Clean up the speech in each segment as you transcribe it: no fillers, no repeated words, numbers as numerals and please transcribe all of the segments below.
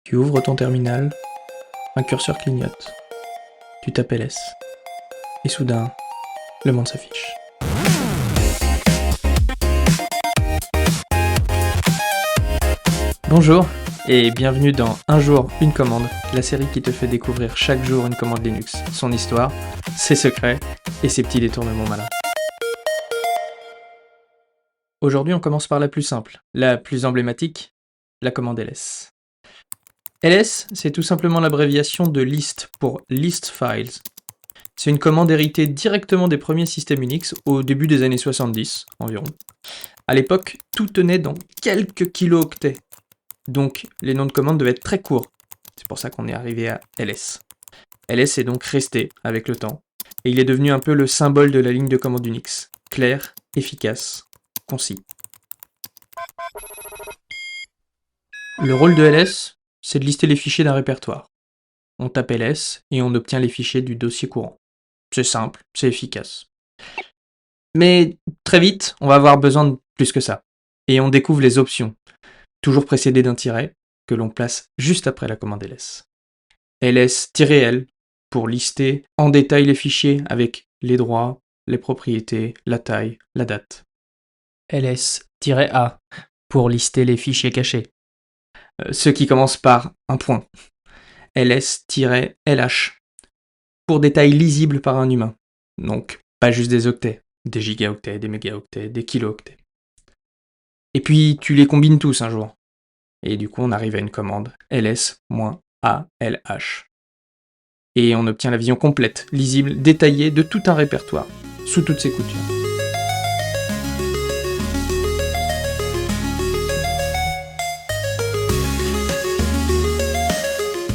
Tu ouvres ton terminal, un curseur clignote, tu tapes ls, et soudain, le monde s'affiche. Bonjour, et bienvenue dans Un jour, une commande, la série qui te fait découvrir chaque jour une commande Linux, son histoire, ses secrets et ses petits détournements malins. Aujourd'hui, on commence par la plus simple, la plus emblématique, la commande ls. ls, c'est tout simplement l'abréviation de list pour list files. C'est une commande héritée directement des premiers systèmes Unix au début des années 70 environ. À l'époque, tout tenait dans quelques kilo-octets, donc les noms de commandes devaient être très courts. C'est pour ça qu'on est arrivé à ls. ls est donc resté avec le temps, et il est devenu un peu le symbole de la ligne de commande Unix, clair, efficace, concis. Le rôle de ls, c'est de lister les fichiers d'un répertoire. On tape ls et on obtient les fichiers du dossier courant. C'est simple, c'est efficace. Mais très vite, on va avoir besoin de plus que ça. Et on découvre les options, toujours précédées d'un tiret, que l'on place juste après la commande ls. ls-l pour lister en détail les fichiers avec les droits, les propriétés, la taille, la date. ls-a pour lister les fichiers cachés. Ceux qui commencent par un point. ls-lh pour des tailles lisibles par un humain. Donc, pas juste des octets, des gigaoctets, des mégaoctets, des kilooctets. Et puis, tu les combines tous un jour. Et du coup, on arrive à une commande ls-alh. Et on obtient la vision complète, lisible, détaillée de tout un répertoire, sous toutes ses coutures.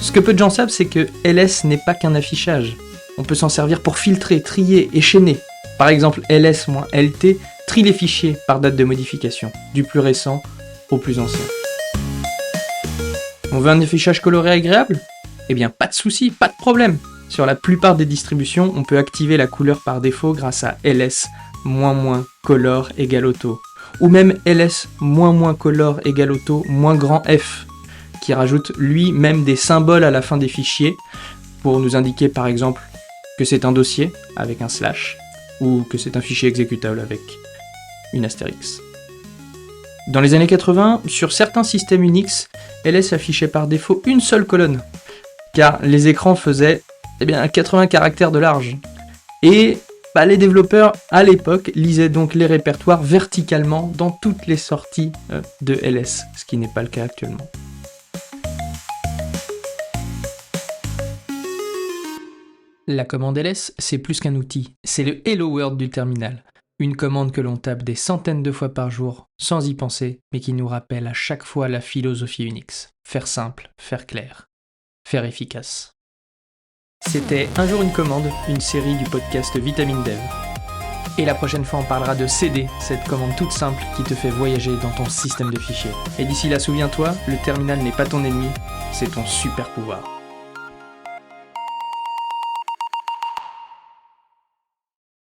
Ce que peu de gens savent, c'est que ls n'est pas qu'un affichage. On peut s'en servir pour filtrer, trier et chaîner. Par exemple, ls-lt trie les fichiers par date de modification, du plus récent au plus ancien. On veut un affichage coloré agréable ? Eh bien, pas de souci, pas de problème. Sur la plupart des distributions, on peut activer la couleur par défaut grâce à ls -color égale auto, ou même ls -color égale auto grand F, qui rajoute lui-même des symboles à la fin des fichiers pour nous indiquer par exemple que c'est un dossier avec un slash ou que c'est un fichier exécutable avec une astérix. Dans les années 80, sur certains systèmes Unix, ls affichait par défaut une seule colonne, car les écrans faisaient 80 caractères de large. Et les développeurs, à l'époque, lisaient donc les répertoires verticalement dans toutes les sorties de ls, ce qui n'est pas le cas actuellement. La commande ls, c'est plus qu'un outil, c'est le Hello World du terminal. Une commande que l'on tape des centaines de fois par jour, sans y penser, mais qui nous rappelle à chaque fois la philosophie Unix. Faire simple, faire clair, faire efficace. C'était Un jour une commande, une série du podcast Vitamine Dev. Et la prochaine fois, on parlera de CD, cette commande toute simple qui te fait voyager dans ton système de fichiers. Et d'ici là, souviens-toi, le terminal n'est pas ton ennemi, c'est ton super pouvoir.